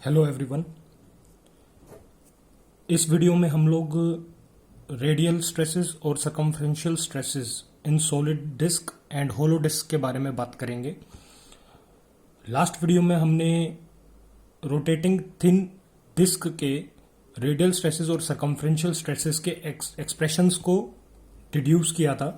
Hello everyone. इस video में हम लोग रेडियल स्ट्रेसेस और circumferential stresses in solid disc and hollow disc के बारे में बात करेंगे। लास्ट वीडियो में हमने रोटेटिंग थिन डिस्क के रेडियल स्ट्रेसेस और सर्कमफ्रेंशियल स्ट्रेसेस के एक्सप्रेशंस को डिड्यूस किया था।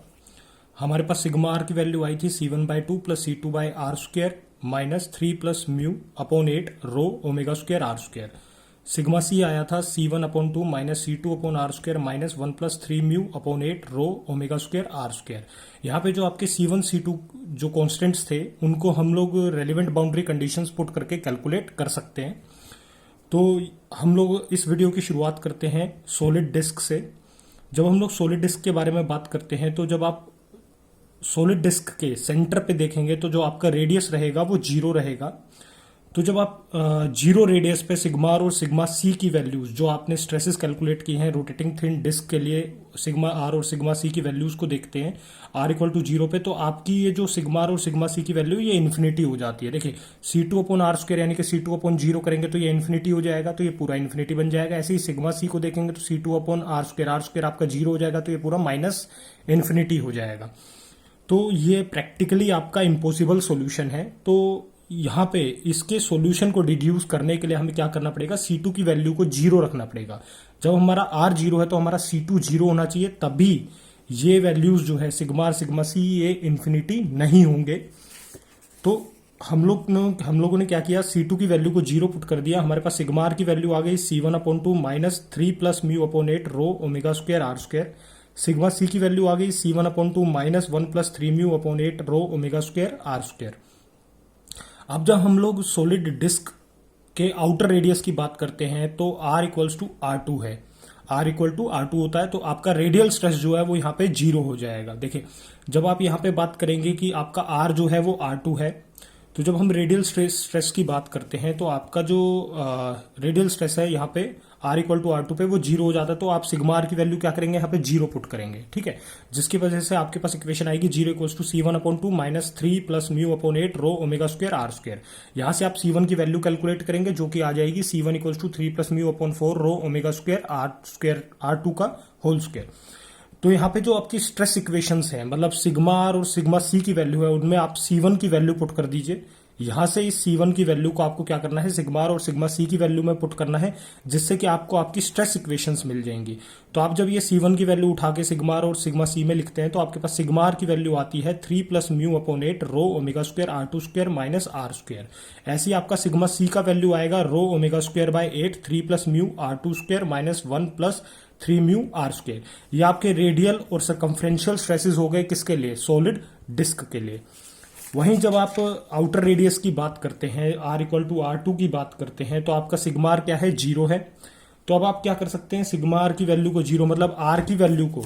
हमारे पास सिग्मा आर की वैल्यू आई थी C1/2 plus C2/r² minus 3 plus mu upon 8 rho omega square r²। Sigma C आया था C1/2 minus C2/r² minus 1 plus 3 mu upon 8 rho omega square r²। यहाँ पे जो आपके C1 C2 जो कॉन्स्टेंट्स थे उनको हम लोग रेलिवेंट बाउंड्री कंडीशंस पुट करके कैलकुलेट कर सकते हैं। तो हम लोग इस वीडियो की शुरुआत करते हैं सॉलिड डिस्क से। जब हम लोग सॉलिड डिस्क के बारे में बात करते हैं तो जब आप सॉलिड डिस्क के सेंटर पे देखेंगे तो जो आपका रेडियस रहेगा वो 0 रहेगा। तो जब आप 0 रेडियस पे सिग्मा आर और सिग्मा सी की वैल्यूज जो आपने स्ट्रेसेस कैलकुलेट की हैं रोटेटिंग थिन डिस्क के लिए सिग्मा आर और सिग्मा सी की वैल्यूज को देखते हैं r=0 पे, तो आपकी ये जो सिग्मा आर और सिग्मा सी की वैल्यू ये इन्फिनिटी हो जाती है। देखिए C2/r² यानी कि C2/0 करेंगे तो ये इन्फिनिटी हो जाएगा, तो ये पूरा इन्फिनिटी बन जाएगा। ऐसे ही सिग्मा सी को देखेंगे तो C2/r² आपका 0 हो जाएगा, तो ये पूरा माइनस इन्फिनिटी हो जाएगा। तो ये प्रैक्टिकली आपका इम्पॉसिबल सॉल्यूशन है। तो यहाँ पे इसके सॉल्यूशन को डिड्यूस करने के लिए हमें क्या करना पड़ेगा, C2 की वैल्यू को 0 रखना पड़ेगा। जब हमारा R 0 है तो हमारा C2 0 होना चाहिए, तभी ये वैल्यूज जो है सिग्मा आर सिग्मा सी ये इन्फिनिटी नहीं होंगे। तो हम लोगों ने क्या किया, C2 की वैल्यू को 0 पुट कर दिया। हमारे पास सिग्मा आर की वैल्यू आ गई C1/2 minus 3 plus mu upon 8 rho omega square r²। Sigma C की वैल्यू आ गई C1/2 minus 1 plus 3 mu upon 8 rho omega square r²। अब जब हम लोग सॉलिड डिस्क के आउटर रेडियस की बात करते हैं तो R=R2 है। R=R2 होता है तो आपका रेडियल स्ट्रेस जो है वो यहाँ पे 0 हो जाएगा। देखिए जब आप यहाँ पे बात करेंगे कि आपका R जो है वो R2 है, तो जब हम रेडियल स्ट्रेस की बात करते हैं तो आपका जो रेडियल स्ट्रेस है यहाँ पे R=R2 पे वो 0 हो जाता है। तो आप सिग्मा आर की वैल्यू क्या करेंगे, यहाँ पे 0 पुट करेंगे, ठीक है। जिसकी वजह से आपके पास इक्वेशन आएगी 0=C1/2 minus 3 plus mu upon 8 rho omega square r²। यहाँ से आप C1 की वैल्यू कैलकुलेट करेंगे जो कि आ जाएगी C1=3 plus mu upon 4 rho omega square r² का होल स्क्वायर। तो यहाँ पे जो आपकी स्ट्रेस इक्वेशंस हैं, मतलब सिग्मा आर और सिग्मा सी की वैल्यू है, उनमें आप C1 की वैल्यू पुट कर दीजिए। यहां से इस C1 की वैल्यू को आपको क्या करना है, सिग्मा आर और सिग्मा सी की वैल्यू में पुट करना है, जिससे कि आपको आपकी स्ट्रेस इक्वेशंस मिल जाएंगी। तो आप जब ये C1 की वैल्यू उठा के सिग्मा आर और सिग्मा सी में लिखते हैं तो आपके पास सिग्मा आर की वैल्यू आती है 3 plus mu upon 8 rho omega square r² minus r²। ऐसे ही आपका सिग्मा सी का वैल्यू आएगा रो omega square by 8 3 plus mu r² minus 1 plus 3 mu r²। ये आपके रेडियल और सर्कमफ्रेंशियल स्ट्रेसेस हो गए किसके लिए, सॉलिड डिस्क के लिए। वहीं जब आप आउटर रेडियस की बात करते हैं, R=R2 की बात करते हैं, तो आपका सिग्मा आर क्या है, 0 है। तो अब आप क्या कर सकते हैं, सिग्मा आर की वैल्यू को 0 मतलब R की वैल्यू को,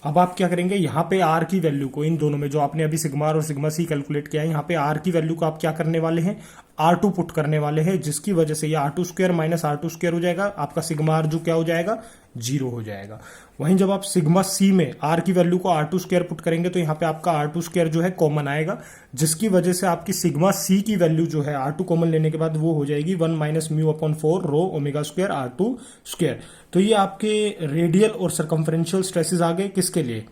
अब आप क्या करेंगे, यहाँ पे R की वैल्यू को इन दोनों में जो आपने अभी सिग्मा आर और सिग्मा सी कैलकुलेट किया है, यहाँ पे R की वैल्यू को आप क्या करने वाले हैं, R2 पुट करने वाले हैं, जिसकी वजह से ये r² माइनस r² हो जाएगा। आपका सिग्मा आर जो क्या हो जाएगा, 0 हो जाएगा। वहीं जब आप सिग्मा सी में R की वैल्यू को r² पुट करेंगे तो यहाँ पे आपका r² जो है कॉमन आएगा, जिसकी वजह से आपकी सिग्मा सी की वैल्यू जो है R2 कॉमन लेने के बाद वो हो जाएगी 1 minus mu upon 4 rho omega square r²। तो ये आपके रेडियल और सर्कमफ्रेंशियल स्ट्रेसेस आ गए किसके लिए,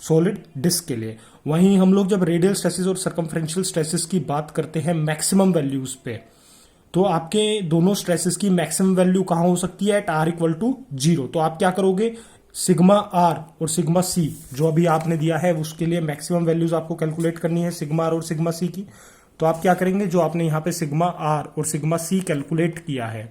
सॉलिड डिस्क के लिए। वहीं हम लोग जब रेडियल स्ट्रेसेस और सर्कमफ्रेंशियल स्ट्रेसेस की बात करते हैं मैक्सिमम वैल्यूज पे, तो आपके दोनों स्ट्रेसेस की मैक्सिमम वैल्यू कहां हो सकती है, एट R=0। तो आप क्या करोगे, सिग्मा आर और सिग्मा सी जो अभी आपने दिया है उसके लिए मैक्सिमम वैल्यूज आपको कैलकुलेट करनी है सिग्मा आर और सिग्मा सी की। तो आप क्या करेंगे, जो आपने यहाँ पे सिग्मा आर और सिग्मा सी कैलकुलेट किया है,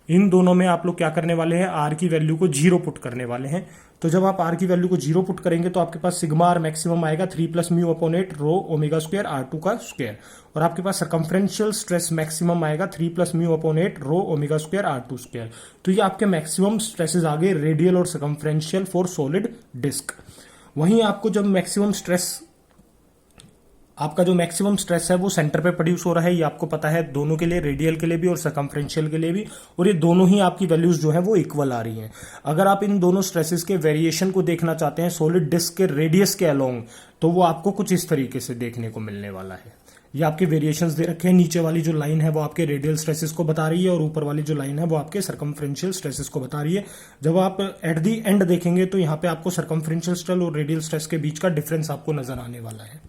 इन दोनों में आप लोग क्या करने वाले हैं, आर की वैल्यू को 0 पुट करने वाले हैं। तो जब आप आर की वैल्यू को 0 पुट करेंगे तो आपके पास सिग्मा आर मैक्सिमम आएगा 3 plus mu upon 8 rho omega square r² का स्क्वायर, और आपके पास सर्कमफ्रेंशियल स्ट्रेस मैक्सिमम आएगा 3 plus mu upon 8 rho omega square r²। तो ये आपके मैक्सिमम स्ट्रेसेस आ गए रेडियल और सर्कमफ्रेंशियल फॉर सॉलिड डिस्क। वहीं आपको जब मैक्सिमम स्ट्रेस, आपका जो मैक्सिमम स्ट्रेस है वो सेंटर पे प्रोड्यूस हो रहा है, ये आपको पता है, दोनों के लिए, रेडियल के लिए भी और सर्कमफ्रेंशियल के लिए भी, और ये दोनों ही आपकी वैल्यूज जो है वो इक्वल आ रही हैं। अगर आप इन दोनों स्ट्रेसेस के वेरिएशन को देखना चाहते हैं सॉलिड डिस्क के रेडियस के अलोंग, तो वो आपको कुछ इस तरीके से देखने को मिलने वाला है। ये आपके वेरिएशंस दे रखे हैं। नीचे वाली जो लाइन है वो आपके रेडियल स्ट्रेसेस को बता रही है और ऊपर वाली जो लाइन है वो आपके सर्कमफ्रेंशियल स्ट्रेसेस को बता रही है। जब आप एट दी एंड देखेंगे तो यहाँ पे आपको सर्कमफ्रेंशियल स्ट्रेस और रेडियल स्ट्रेस के बीच का डिफरेंस आपको नजर आने वाला है।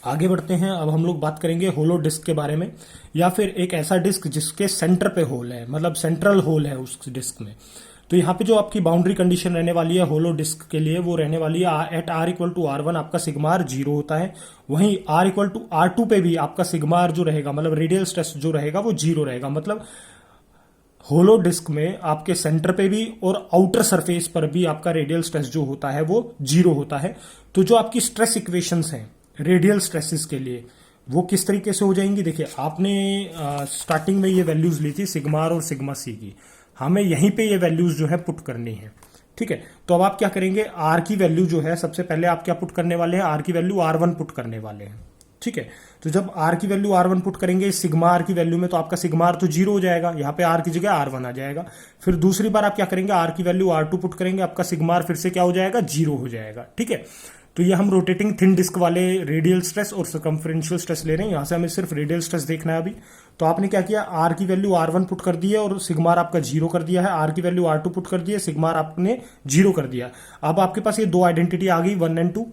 आगे बढ़ते हैं। अब हम लोग बात करेंगे होलो डिस्क के बारे में, या फिर एक ऐसा डिस्क जिसके सेंटर पे होल है, मतलब सेंट्रल होल है उस डिस्क में। तो यहाँ पे जो आपकी बाउंड्री कंडीशन रहने वाली है होलो डिस्क के लिए वो रहने वाली है eight are equal to R1 आपका सिग्मा आर 0 होता है। वहीं R इक्वल टू R2 पे भी आपका सिग्मा आर जो रहेगा, मतलब रेडियल स्ट्रेस जो रहेगा वो 0 रहेगा। मतलब होलो डिस्क में आपके सेंटर पे भी और आउटर सरफेस पर भी आपका रेडियल स्ट्रेस जो होता है वो 0 होता है। तो जो आपकी स्ट्रेस इक्वेशंस हैं रेडियल स्ट्रेसेस के लिए वो किस तरीके से हो जाएंगी, देखिए आपने स्टार्टिंग में ये वैल्यूज ली थी सिग्मा आर और सिग्मा सी की, हमें यहीं पे ये वैल्यूज जो है पुट करनी है। ठीक है, तो अब आप क्या करेंगे, आर की वैल्यू जो है सबसे पहले आप क्या पुट करने वाले हैं, आर की वैल्यू R1 पुट करने वाले हैं। ठीक है, तो जब आर की वैल्यू R1 पुट करेंगे सिग्मा आर की वैल्यू में, तो आपका सिग्मा आर तो 0 हो जाएगा, यहाँ पे आर की जगह R1 आ जाएगा। फिर दूसरी बार आप क्या करेंगे, आर की वैल्यू R2 पुट करेंगे, आपका सिग्मा आर फिर से क्या हो जाएगा, 0 हो जाएगा। ठीक है, तो ये हम रोटेटिंग थिन डिस्क वाले रेडियल स्ट्रेस और सर्कमफ्रेंशियल स्ट्रेस ले रहे हैं। यहां से हमें सिर्फ रेडियल स्ट्रेस देखना है अभी। तो आपने क्या किया, आर की वैल्यू R1 पुट कर दी है और सिग्मा आर आपका 0 कर दिया है। आर की वैल्यू R2 पुट कर दी है, सिग्मा आर आपने 0 कर दिया। अब आपके पास ये दो आइडेंटिटी आ गई 1 एंड 2।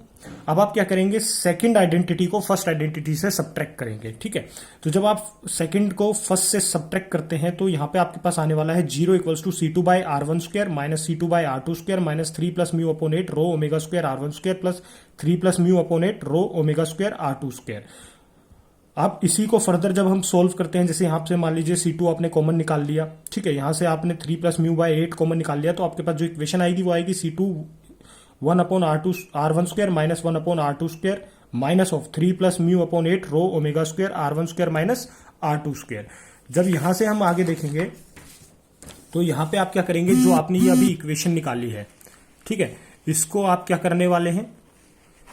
अब आप क्या करेंगे, सेकंड आइडेंटिटी को फर्स्ट आइडेंटिटी से सब्ट्रैक्ट करेंगे। ठीक है, तो जब आप सेकंड को फर्स्ट से सब्ट्रैक्ट करते हैं तो यहां पे आपके पास आने वाला है 0 equals to C2 by R1 square minus C2 by R2 square minus 3 plus mu upon 8 rho omega square R1 square plus 3 plus mu upon 8 rho omega square R2 square. अब इसी को फर्दर जब हम सोल्व करते हैं, जैसे यहाँ से मान लीजिए C2 आपने कॉमन निकाल लिया। ठीक है, यहां से आपने 3 प्लस म्यू बाई 8 कॉमन निकाल लिया, तो आपके पास जो इक्वेशन आएगी वो आएगी C2 1 upon R1 square minus 1 upon R2 square minus of 3 plus mu upon 8 rho omega square R1 square minus R2 square. जब यहां से हम आगे देखेंगे तो यहां पे आप क्या करेंगे, जो आपने ये अभी इक्वेशन निकाली है, ठीक है, इसको आप क्या करने वाले हैं,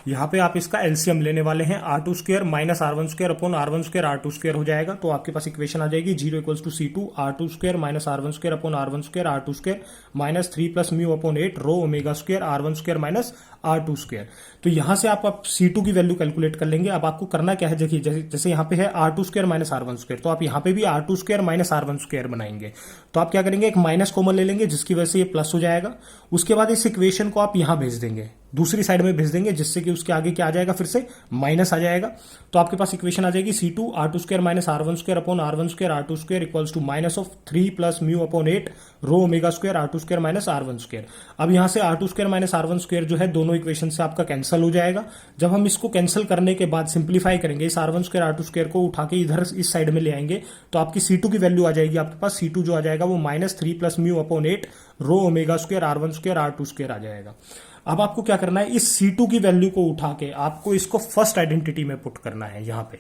यहां पे आप इसका एलसीएम लेने वाले हैं। R2 square minus R1 square upon R1 square R2 square हो जाएगा। तो आपके पास इक्वेशन आ जाएगी 0 equals to C2 R2 square minus R1 square upon R1 square R2 square minus 3 plus mu upon 8 rho omega square R1 square minus R2 square. तो यहां से आप C2 की वैल्यू कैलकुलेट कर लेंगे। अब आपको करना क्या है, देखिए जैसे यहाँ पे है R2 square minus R1 square, तो आप यहाँ पे भी R2 square minus R1 square बनाएंगे। तो आप क्या करेंगे, एक माइनस कॉमन ले लेंगे जिसकी वजह से ये प्लस हो जाएगा। उसके बाद इस इक्वेशन को आप यहां भेज देंगे, दूसरी साइड में भेज देंगे, जिससे कि उसके आगे क्या आ जाएगा, फिर से माइनस आ जाएगा। तो आपके पास इक्वेशन आ जाएगी C2 R2 square minus R1 square upon R1 square R2 square equals to minus of 3 plus mu upon 8 rho omega square R2 square minus R1 square. अब यहां से R2 square minus R1 square जो है दोनों equation से आपका cancel हो जाएगा। जब हम इसको कैंसिल करने के बाद सिंप्लीफाई करेंगे, इस R1 स्क्वायर R2 स्क्वायर को उठा के इधर इस साइड में ले आएंगे, तो आपकी C2 की वैल्यू आ जाएगी, आपके पास C2 जो आ जाएगा वो minus 3 plus mu upon 8 rho omega square R1 square R2 square आ जाएगा। अब आपको क्या करना है, इस C2 की वैल्यू को उठा के आपको इसको फर्स्ट आइडेंटिटी में पुट करना है। यहां पे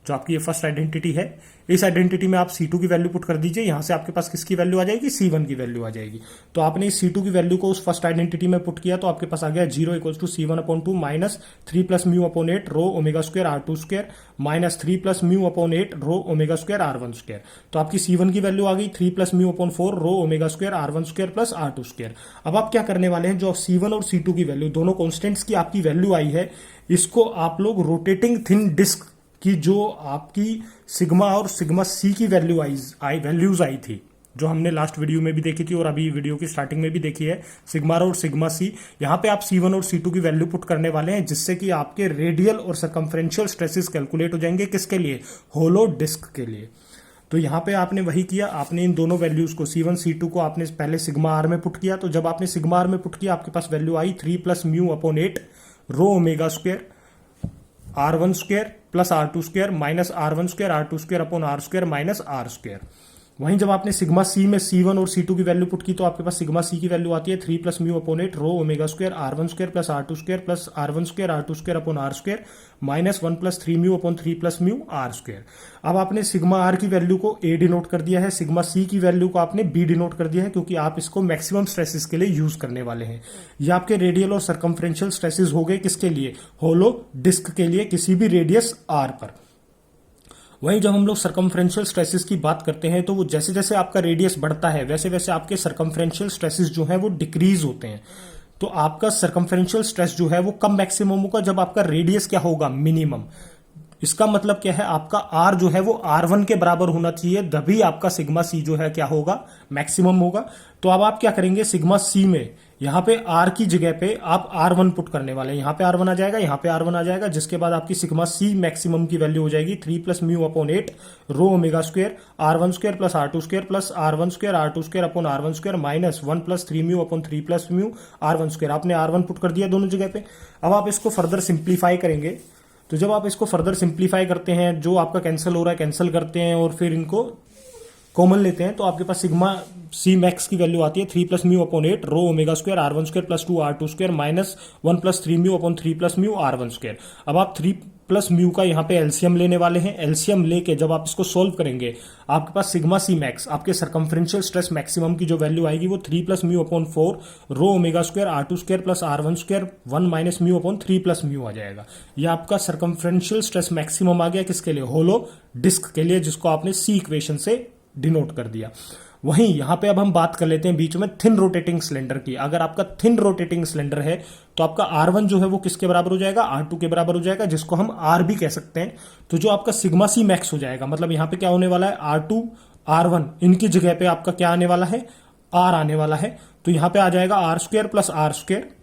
जो आपकी ये फर्स्ट आइडेंटिटी है, इस आइडेंटिटी में आप C2 की वैल्यू पुट कर दीजिए। यहां से आपके पास किसकी वैल्यू आ जाएगी, C1 की वैल्यू आ जाएगी। तो आपने इस C2 की वैल्यू को उस फर्स्ट आइडेंटिटी में पुट किया, तो आपके पास आ गया 0 equals to C1 upon 2 minus 3 plus mu upon 8 rho omega square R2 square minus 3 plus mu upon 8 rho omega square R1 square. तो आपकी C1 की वैल्यू आ गई 3 plus mu upon 4 rho omega square R1 square plus R2 square. अब आप क्या करने वाले हैं, जो C1 और C2 की वैल्यू दोनों कॉन्स्टेंट्स की आपकी वैल्यू आई है, इसको आप लोग रोटेटिंग थिन डिस्क की जो आपकी सिग्मा और सिग्मा सी की वैल्यूज आई थी, जो हमने लास्ट वीडियो में भी देखी थी और अभी वीडियो की स्टार्टिंग में भी देखी है, सिग्मा और सिग्मा सी, यहां पे आप C1 और C2 की वैल्यू पुट करने वाले हैं, जिससे कि आपके रेडियल और सर्कमफ्रेंशियल स्ट्रेसेस कैलकुलेट हो जाएंगे। किसके लिए, होलो डिस्क के लिए। तो यहां पे आपने वही किया, आपने इन दोनों वैल्यूज को C1 C2 को आपने पहले सिग्मा आर में पुट किया। तो जब आपने सिग्मा आर में पुट किया, आपके पास वैल्यू आई 3 plus mu upon 8 rho omega square R1 square plus R2 square minus R1 square R2 square upon R square minus R square. वहीं जब आपने सिग्मा सी में C1 और C2 की वैल्यू पुट की, तो आपके पास सिग्मा सी की वैल्यू आती है 3 plus mu upon 8 rho omega square R1 square plus R2 square plus R1 square R2 square upon R square minus 1 plus 3 mu upon 3 plus mu R square. अब आपने sigma R की value को A denote कर दिया है, sigma C की value को आपने B डिनोट कर दिया है, क्योंकि आप इसको मैक्सिमम स्ट्रेसेस के लिए यूज करने वाले हैं। ये आपके रेडियल और सर्कमफ्रेंशियल स्ट्रेसेस हो गए, किसके लिए, होलो डिस्क के लिए, किसी भी रेडियस R पर। वहीं जब हम लोग सर्कमफ्रेंशियल स्ट्रेसेस की बात करते हैं, तो वो जैसे जैसे आपका रेडियस बढ़ता है वैसे वैसे आपके सर्कमफ्रेंशियल स्ट्रेसेस जो हैं वो डिक्रीज होते हैं। तो आपका सरकमफेरेंशियल स्ट्रेस जो है वो कब मैक्सिमम होगा, जब आपका रेडियस क्या होगा, मिनिमम। इसका मतलब क्या है, आपका आर जो है वो R1 के बराबर होना चाहिए, तभी आपका सिग्मा सी जो है क्या होगा, मैक्सिमम होगा। तो अब आप क्या करेंगे, सिग्मा सी में यहां पे आर की जगह पे आप R1 पुट करने वाले हैं। यहां पे R1 आ जाएगा, यहां पे R1 आ जाएगा, जिसके बाद आपकी सिग्मा सी मैक्सिमम की वैल्यू हो जाएगी 3 plus mu upon 8 rho omega square R1 square plus R2 square plus R1 square R2 square upon R1 square minus 1 plus 3 mu upon 3 plus mu R1 square. आपने R1 put कर दिया दोनों जगह पे। अब आप इसको फर्दर सिंप्लीफाई करेंगे, तो जब आप इसको फर्दर सिंप्लीफाई करते हैं, जो आपका कैंसिल हो रहा है कैंसिल करते हैं और फिर इनको कॉमन लेते हैं, तो आपके पास सिग्मा सी मैक्स की वैल्यू आती है 3 plus mu upon 8 rho omega square R1 square plus 2 R2 square minus 1 plus 3 mu upon 3 plus mu R1 square. अब आप 3 प्लस म्यू का यहाँ पे एलसीएम लेने वाले हैं। एलसीएम लेके जब आप इसको सोल्व करेंगे, आपके पास सिग्मा सी मैक्स, आपके सरकमफ्रेंशियल स्ट्रेस मैक्सिमम की जो वैल्यू आएगी वो 3 plus mu upon 4 rho omega square R2 square plus R1 square 1 minus mu upon 3 plus mu आ जाएगा। यह आपका सरकमफ्रेंशियल स्ट्रेस मैक्सिमम आ गया, किसके लिए, होलो डिस्क के लिए, जिसको आपने सी इक्वेशन से डिनोट कर दिया। वहीं यहां पे अब हम बात कर लेते हैं बीच में थिन रोटेटिंग सिलेंडर की। अगर आपका थिन रोटेटिंग सिलेंडर है तो आपका R1 जो है वो किसके बराबर हो जाएगा, R2 के बराबर हो जाएगा, जिसको हम R भी कह सकते हैं। तो जो आपका सिग्मा सी मैक्स हो जाएगा, मतलब यहां पे क्या होने वाला है, R2 R1 इनकी जगह पे आपका क्या आने वाला है, R आने वाला है। तो यहां पे आ जाएगा R square plus R square,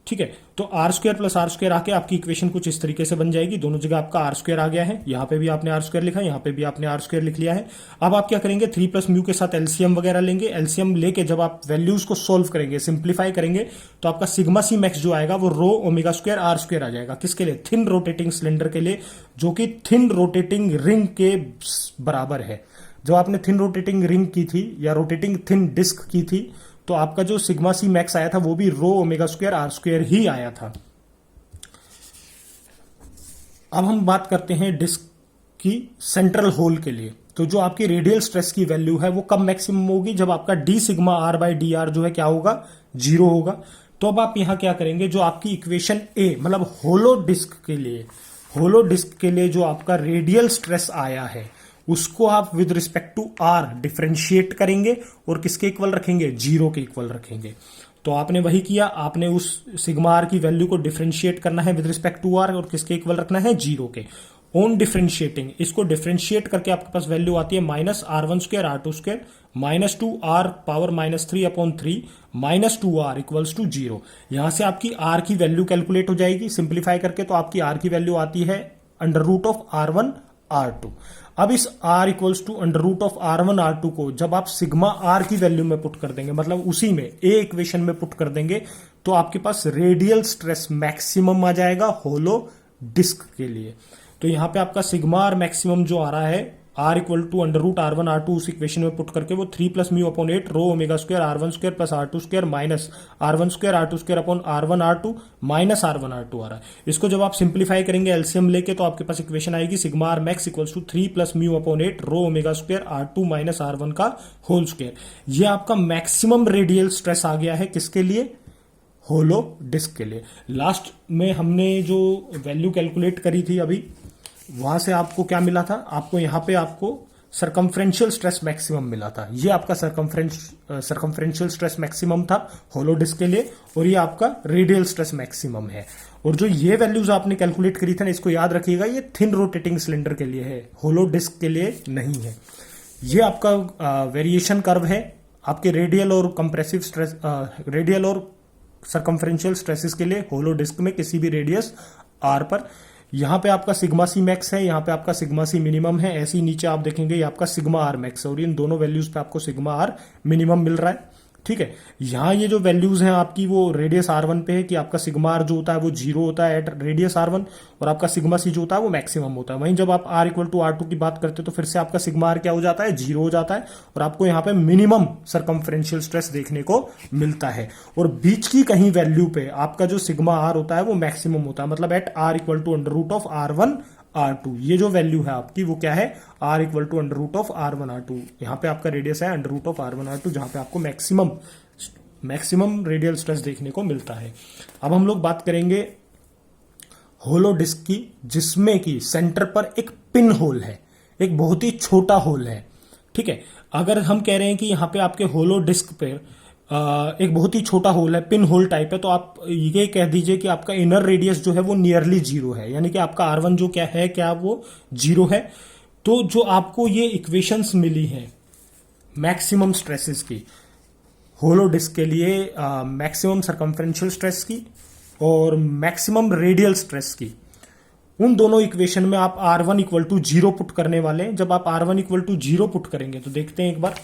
ठीक है। तो R square plus R square आके आपकी इक्वेशन कुछ इस तरीके से बन जाएगी। दोनों जगह आपका R स्क्वायर आ गया है, यहां पे भी आपने R स्क्वायर लिखा, यहां पे भी आपने R स्क्वायर लिख लिया है। अब आप क्या करेंगे, 3 प्लस म्यू के साथ एलसीएम वगैरह लेंगे। एलसीएम लेके जब आप वैल्यूज को सोल्व करेंगे, सिंप्लीफाई करेंगे, तो आपका सिग्मा सी मैक्स जो आएगा वो rho omega square R square आ जाएगा। किसके लिए, थिन रोटेटिंग सिलेंडर के लिए, जो कि थिन रोटेटिंग रिंग के बराबर है। जब आपने थिन रोटेटिंग रिंग की थी या रोटेटिंग थिन डिस्क की थी, तो आपका जो सिग्मा सी मैक्स आया था वो भी rho omega square R square ही आया था। अब हम बात करते हैं डिस्क की सेंट्रल होल के लिए। तो जो आपकी रेडियल स्ट्रेस की वैल्यू है वो कब मैक्सिमम होगी, जब आपका D sigma R by D R जो है क्या होगा, 0 होगा। तो अब आप यहां क्या करेंगे, जो आपकी इक्वेशन ए मतलब होलो डिस्क के लिए, होलो डिस्क के लिए जो आपका रेडियल स्ट्रेस आया है उसको आप with respect to R differentiate करेंगे और किसके इक्वल रखेंगे, 0 के इक्वल रखेंगे। तो आपने वही किया, आपने उस सिग्मा आर की वैल्यू को डिफरेंशिएट करना है विद रिस्पेक्ट टू आर और किसके इक्वल रखना है, 0 के। ऑन डिफरेंशिएटिंग, इसको डिफरेंशिएट करके आपके पास वैल्यू आती है minus R1 square R2 square minus 2R power minus 3 upon 3 minus 2R equals to 0। यहां से आपकी R की वैल्यू कैलकुलेट हो जाएगी सिंप्लीफाई करके। तो आपकी R की वैल्यू आती है under root of R1 R2। अब इस R equals to under root of R1 R2 को जब आप सिग्मा R की वैल्यू में पुट कर देंगे, मतलब उसी में ए इक्वेशन में पुट कर देंगे, तो आपके पास रेडियल स्ट्रेस मैक्सिमम आ जाएगा होलो डिस्क के लिए। तो यहां पे आपका सिग्मा आर मैक्सिमम जो आ रहा है, R equal to under root R1 R2 उस इक्वेशन में पुट करके वो 3 plus mu upon 8 rho omega square R1 square plus R2 square minus R1 square R2 square upon R1 R2 minus R1 R2 आ रहा है। इसको जब आप सिंप्लीफाई करेंगे एलसीएम लेके, तो आपके पास इक्वेशन आएगी sigma R max equals to 3 plus mu upon 8 rho omega square R2 minus R1 का होल स्क्वायर। ये आपका मैक्सिमम रेडियल स्ट्रेस आ गया है, किसके लिए, होलो डिस्क के लिए। लास्ट में हमने जो वैल्यू कैलकुलेट करी थी अभी, वहां से आपको क्या मिला था, आपको यहां पे आपको सरकमफ्रेंशियल स्ट्रेस मैक्सिमम मिला था। ये आपका सरकमफ्रेंशियल स्ट्रेस मैक्सिमम था होलो डिस्क के लिए, और ये आपका रेडियल स्ट्रेस मैक्सिमम है। और जो ये वैल्यूज आपने कैलकुलेट करी थी ना, इसको याद रखिएगा, ये थिन रोटेटिंग सिलेंडर के लिए है, होलो डिस्क के लिए नहीं है। ये आपका वेरिएशन कर्व है आपके रेडियल और कंप्रेसिव स्ट्रेस, रेडियल और सरकमफ्रेंशियल स्ट्रेसेस के लिए होलो डिस्क में किसी भी रेडियस आर पर। यहां पे आपका सिग्मा सी मैक्स है, यहां पे आपका सिग्मा सी मिनिमम है। ऐसे ही नीचे आप देखेंगे ये आपका सिग्मा आर मैक्स है, और इन दोनों वैल्यूज पे आपको सिग्मा आर मिनिमम मिल रहा है, ठीक है। यहां ये जो वैल्यूज हैं आपकी वो रेडियस R1 पे है कि आपका सिग्मा आर जो होता है वो 0 होता है एट रेडियस R1, और आपका सिग्मा सी जो होता है वो मैक्सिमम होता है। वहीं जब आप R इक्वल टू R2 की बात करते हैं तो फिर से आपका सिग्मा आर क्या हो जाता है, 0 हो जाता है, और आपको यहाँ पे मिनिमम सरकमफ्रेंशियल स्ट्रेस देखने को मिलता है। और बीच की कहीं वैल्यू पे आपका जो सिग्मा आर होता है वो मैक्सिमम होता है, मतलब at R equal to under root of R1 R2। ये जो वैल्यू है आपकी वो क्या है, R equal to under root of R1 R2। यहां पे आपका रेडियस है under root of R1 R2, जहां पे आपको मैक्सिमम रेडियल स्ट्रेस देखने को मिलता है। अब हम लोग बात करेंगे होलो डिस्क की, जिसमें कि सेंटर पर एक पिन होल है, एक बहुत ही छोटा होल है, ठीक है। अगर हम कह रहे हैं कि यहां पे आपके होलो डिस्क पे एक बहुत ही छोटा होल है, पिन होल टाइप है, तो आप ये कह दीजिए कि आपका इनर रेडियस जो है वो नियरली जीरो है, यानी कि आपका R1 जो क्या वो जीरो है। तो जो आपको ये इक्वेशंस मिली हैं मैक्सिमम स्ट्रेसेस की होलो डिस्क के लिए, मैक्सिमम सरकमफ्रेंशियल स्ट्रेस की और मैक्सिमम रेडियल स्ट्रेस की, उन दोनों इक्वेशन में आप R1 equal to zero put करने वाले हैं। जब आप R1 equal to zero put करेंगे तो देखते हैं एक बार,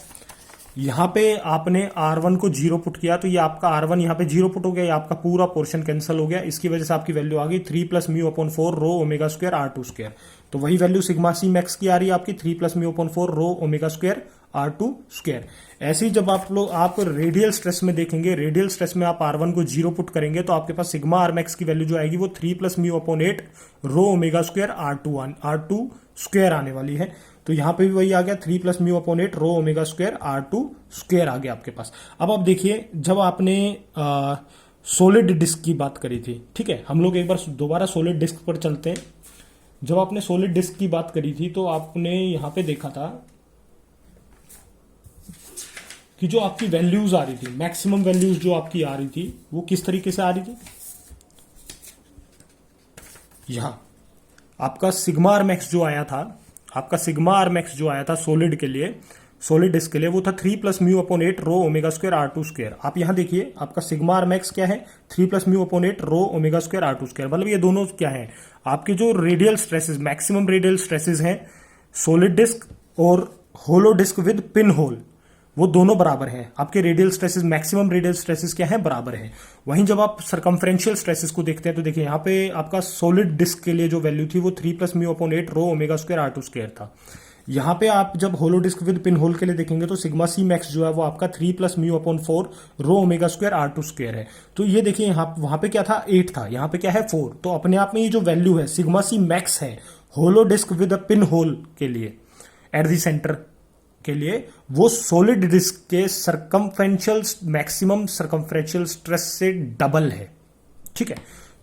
यहां पे आपने R1 को जीरो पुट किया तो ये आपका R1 यहां पे जीरो पुट हो गया, ये आपका पूरा पोर्शन कैंसिल हो गया। इसकी वजह से आपकी वैल्यू आ गई 3 plus mu upon 4 rho omega square R2 square. तो वही वैल्यू सिग्मा सी मैक्स की आ रही है आपकी 3 plus mu upon 4 rho omega square R2 square. ऐसे ही जब आप रेडियल स्ट्रेस में देखेंगे, रेडियल स्ट्रेस में आप R1 को जीरो पुट करेंगे तो आपके पास सिग्मा आर मैक्स की वैल्यू जो आएगी वो 3 plus mu upon 8 rho omega square R2 square आने वाली है। तो यहां पे भी वही आ गया 3 plus mu upon 8 rho omega square R2 square आ गया आपके पास। अब आप देखिए, जब आपने सॉलिड डिस्क की बात करी थी, ठीक है, हम लोग एक बार दोबारा सॉलिड डिस्क पर चलते हैं। जब आपने सॉलिड डिस्क की बात करी थी तो आपने यहां पे देखा था कि जो आपकी वैल्यूज आ रही थी, मैक्सिमम वैल्यूज जो आपकी आ रही थी वो किस तरीके से आ रही थी। यहां आपका सिग्मा आर मैक्स जो आया था, आपका सिग्मा आर मैक्स जो आया था सॉलिड के लिए, सॉलिड डिस्क के लिए, वो था 3 plus mu upon 8 rho omega square R2 square. आप यहां देखिए आपका सिग्मा आर मैक्स क्या है, 3 plus mu upon 8 rho omega square R2 square. मतलब ये दोनों क्या है, आपके जो radial stresses, maximum radial stresses हैं सॉलिड डिस्क और होलो डिस्क विद पिन होल, वो दोनों बराबर हैं। आपके radial stresses, maximum radial stresses क्या है, बराबर है। वहीं जब आप सरकमफ्रेंशियल स्ट्रेसेस को देखते हैं तो देखिए यहाँ पे आपका सॉलिड डिस्क के लिए जो वैल्यू थी वो 3 plus mu upon 8 rho omega square R2 square था। यहाँ पे आप जब होलो डिस्क विद पिन होल के लिए देखेंगे तो सिग्मा सी मैक्स जो है वो आपका 3 plus mu upon 4 rho omega square R2 square है। तो ये देखिए यहाँ वहां पे क्या था, 8 था, यहाँ पे क्या है 4। तो अपने आप में ये जो वैल्यू है सिग्मा सी मैक्स है होलो डिस्क विद पिन होल के लिए एट दी सेंटर के लिए, वो सॉलिड डिस्क के सरकमफ्रेंशियल मैक्सिमम सरकमफ्रेंशियल स्ट्रेस से डबल है। ठीक है,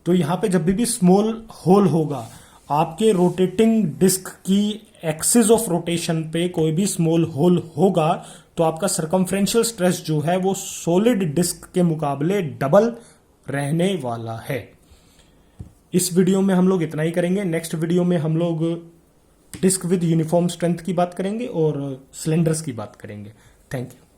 तो यहां पे जब भी स्मॉल होल होगा, आपके रोटेटिंग डिस्क की एक्सिस ऑफ रोटेशन पे कोई भी स्मॉल होल होगा तो आपका सरकमफ्रेंशियल स्ट्रेस जो है वो सॉलिड डिस्क के मुकाबले डबल रहने वाला है। इस वीडियो में हम लोग इतना ही करेंगे। नेक्स्ट वीडियो में हम लोग डिस्क विद यूनिफॉर्म स्ट्रेंथ की बात करेंगे और सिलेंडर्स की बात करेंगे। Thank you.